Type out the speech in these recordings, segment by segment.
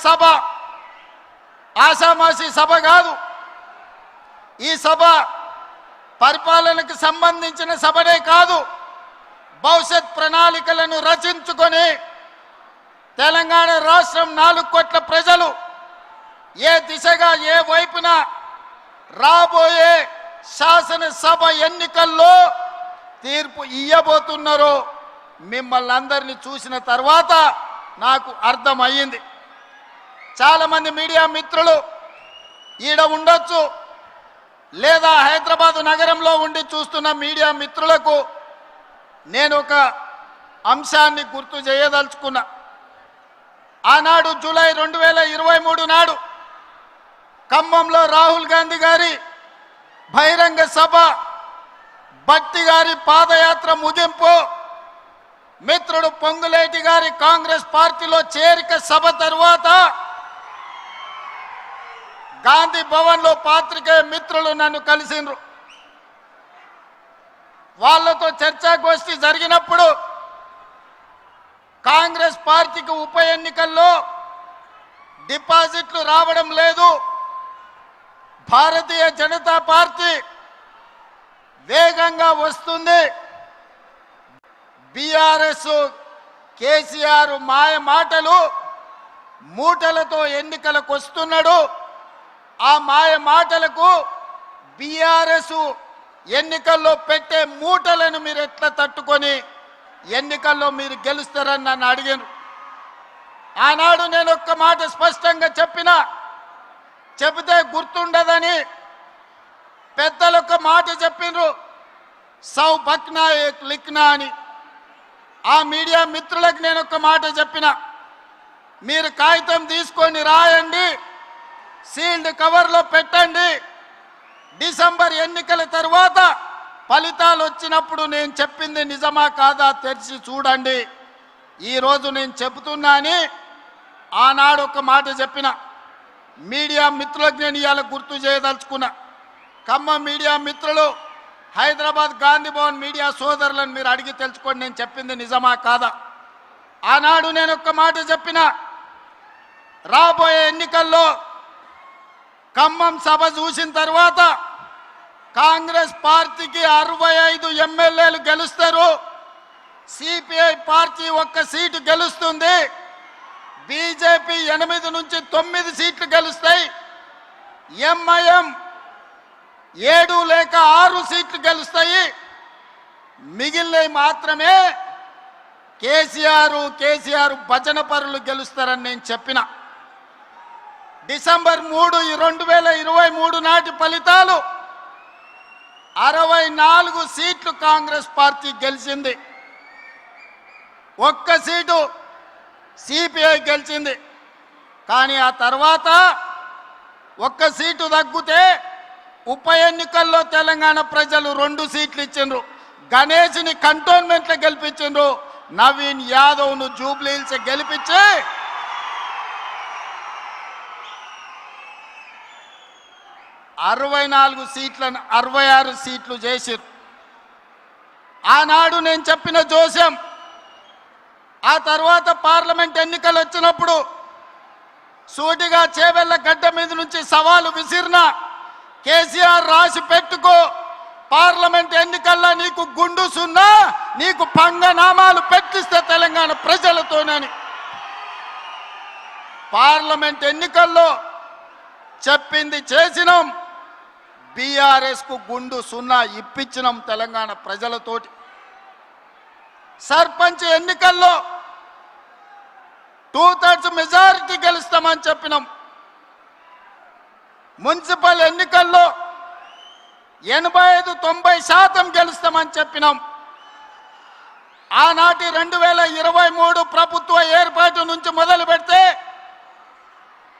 సభ ఆషామాషి సభ కాదు. ఈ సభ పరిపాలనకు సంబంధించిన సభనే కాదు, భవిష్యత్ ప్రణాళికలను రచించుకొని తెలంగాణ రాష్ట్రం 4 కోట్ల ప్రజలు ఏ దిశగా ఏ వైపున రాబోయే శాసనసభ ఎన్నికల్లో తీర్పు ఇయ్యబోతున్నారో మిమ్మల్ని అందరినీ చూసిన తర్వాత నాకు అర్థమయ్యింది. చాలామంది మీడియా మిత్రులు ఈడ ఉండొచ్చు, లేదా హైదరాబాద్ నగరంలో ఉండి చూస్తున్న మీడియా మిత్రులకు నేను ఒక అంశాన్ని గుర్తు చేయదలుచుకున్నా. ఆనాడు జూలై 2023 నాడు ఖమ్మంలో రాహుల్ గాంధీ గారి బహిరంగ సభ, భట్టి గారి పాదయాత్ర ముగింపు, మిత్రుడు పొంగులేటి గారి కాంగ్రెస్ పార్టీలో చేరిక సభ తరువాత గాంధీ భవన్లో పాత్రికేయ మిత్రులు నన్ను కలిసిండ్రు. వాళ్ళతో చర్చాగోష్ఠి జరిగినప్పుడు కాంగ్రెస్ పార్టీకి ఉప ఎన్నికల్లో డిపాజిట్లు రావడం లేదు, భారతీయ జనతా పార్టీ వేగంగా వస్తుంది, బీఆర్ఎస్ కేసీఆర్ మాయ మాటలు మూటలతో ఎన్నికలకు వస్తున్నాడు, ఆ మాయ మాటలకు బీఆర్ఎస్ ఎన్నికల్లో పెట్టే మూటలను మీరు ఎట్లా తట్టుకొని ఎన్నికల్లో మీరు గెలుస్తారని నన్ను అడిగాను. ఆనాడు నేను ఒక్క మాట స్పష్టంగా చెప్పినా, చెబితే గుర్తుండదని పెద్దలు ఒక మాట చెప్పిండ్రు, సౌ బక్నా ఏక్ లిఖ్నా అని. ఆ మీడియా మిత్రులకు నేను ఒక మాట చెప్పిన, మీరు కాగితం తీసుకొని రాయండి, సీల్డ్ కవర్లో పెట్టండి, డిసెంబర్ ఎన్నికల తర్వాత ఫలితాలు వచ్చినప్పుడు నేను చెప్పింది నిజమా కాదా తెరిచి చూడండి. ఈరోజు నేను చెబుతున్నా అని ఆనాడు ఒక మాట చెప్పిన. మీడియా మిత్రులకు నేను ఇవాళ గుర్తు చేయదలుచుకున్నా. ఖమ్మం మీడియా మిత్రులు, హైదరాబాద్ గాంధీ భవన్ మీడియా సోదరులను మీరు అడిగి తెలుసుకోండి నేను చెప్పింది నిజమా కాదా. ఆనాడు నేను ఒక్క మాట చెప్పిన, రాబోయే ఎన్నికల్లో ఖమ్మం సభ చూసిన తర్వాత కాంగ్రెస్ పార్టీకి 65 ఎమ్మెల్యేలు గెలుస్తారు, సిపిఐ పార్టీ 1 సీటు గెలుస్తుంది, బీజేపీ 8 నుంచి 9 సీట్లు గెలుస్తాయి, ఎంఐఎం 7 లేక 6 సీట్లు గెలుస్తాయి, మిగిలినవి మాత్రమే కేసీఆర్ భజన పరులు గెలుస్తారని నేను చెప్పిన. డిసెంబర్ 3, 2023 నాటి ఫలితాలు 64 సీట్లు కాంగ్రెస్ పార్టీ గెలిచింది, 1 సీటు సిపిఐ గెలిచింది. కానీ ఆ తర్వాత 1 సీటు తగ్గితే ఉప ఎన్నికల్లో తెలంగాణ ప్రజలు 2 సీట్లు ఇచ్చిండ్రు. గణేష్ని కంటోన్మెంట్లో గెలిపించిండ్రు, నవీన్ యాదవ్ను జూబ్లీహిల్స్ గెలిపించి 64 సీట్లను 66 సీట్లు చేసిరు. ఆనాడు నేను చెప్పిన జోస్యం, ఆ తర్వాత పార్లమెంట్ ఎన్నికలు వచ్చినప్పుడు సూటిగా చేవెళ్ళ గడ్డ మీద నుంచి సవాలు విసిరిన, కేసీఆర్ రాసి పెట్టుకో, పార్లమెంట్ ఎన్నికల్లో నీకు గుండు సున్నా, నీకు పంగనామాలు పెట్టిస్తే తెలంగాణ ప్రజలతోనని. పార్లమెంట్ ఎన్నికల్లో చెప్పింది చేసినాం, బీఆర్ఎస్ కు గుండు సున్నా ఇప్పించినాం తెలంగాణ ప్రజలతోటి. సర్పంచ్ ఎన్నికల్లో 2/3 మెజారిటీ గెలుస్తామని చెప్పినాం. మున్సిపల్ ఎన్నికల్లో 85-90% గెలుస్తామని చెప్పినాం. ఆనాటి 2023 ప్రభుత్వ ఏర్పాటు నుంచి మొదలు పెడితే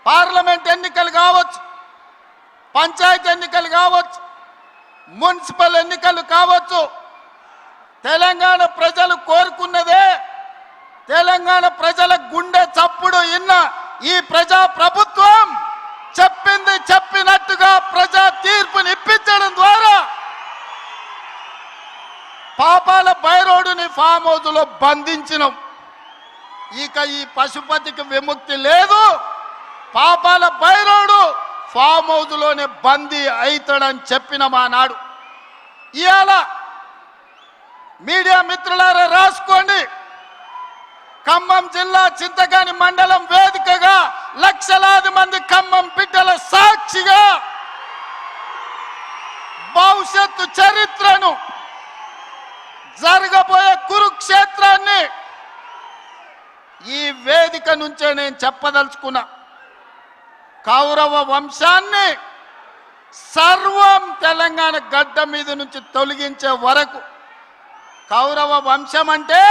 పార్లమెంట్ ఎన్నికలు కావచ్చు, పంచాయతీ ఎన్నికలు కావచ్చు, మున్సిపల్ ఎన్నికలు కావచ్చు, తెలంగాణ ప్రజలు కోరుకున్నదే, తెలంగాణ ప్రజల గుండె చప్పుడు ఇన్న ఈ ప్రజా ప్రభుత్వం చెప్పింది చెప్పినట్టుగా ప్రజా తీర్పుని ఇప్పించడం ద్వారా పాపాల బైరోడుని ఫామ్ హౌస్లో బంధించినాం. ఇక ఈ పశుపతికి విముక్తి లేదు, పాపాల భైరవుడు ఫామ్ హౌస్లోనే బందీ అవుతాడని చెప్పిన మా నాడు. ఇవాళ మీడియా మిత్రులారా రాసుకోండి. ఖమ్మం జిల్లా చింతకాని మండలం వేదికగా లక్షలాది మంది ఖమ్మం బిడ్డల సాక్షిగా భవిష్యత్తు చరిత్రను, జరగబోయే కురుక్షేత్రాన్ని ఈ వేదిక నుంచే నేను చెప్పదలుచుకున్నా. కౌరవ వంశాన్ని సర్వం తెలంగాణ గడ్డ మీద నుంచి తొలగించే వరకు, కౌరవ వంశం అంటే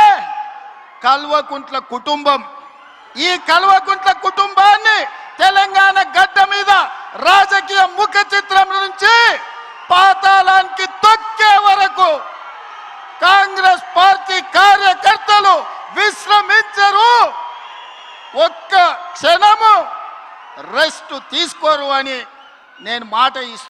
కల్వకుంట్ల కుటుంబం. ఈ కల్వకుంట్ల కుటుంబాన్ని తెలంగాణ గడ్డ మీద రాజకీయ ముఖ చిత్రం నుంచి పాతాళానికి తొక్కే వరకు కాంగ్రెస్ పార్టీ కార్యకర్తలు విశ్రమించరు, ఒక్క క్షణము రెస్ట్ తీసుకోరు అని నేను మాట ఇస్తున్నాను.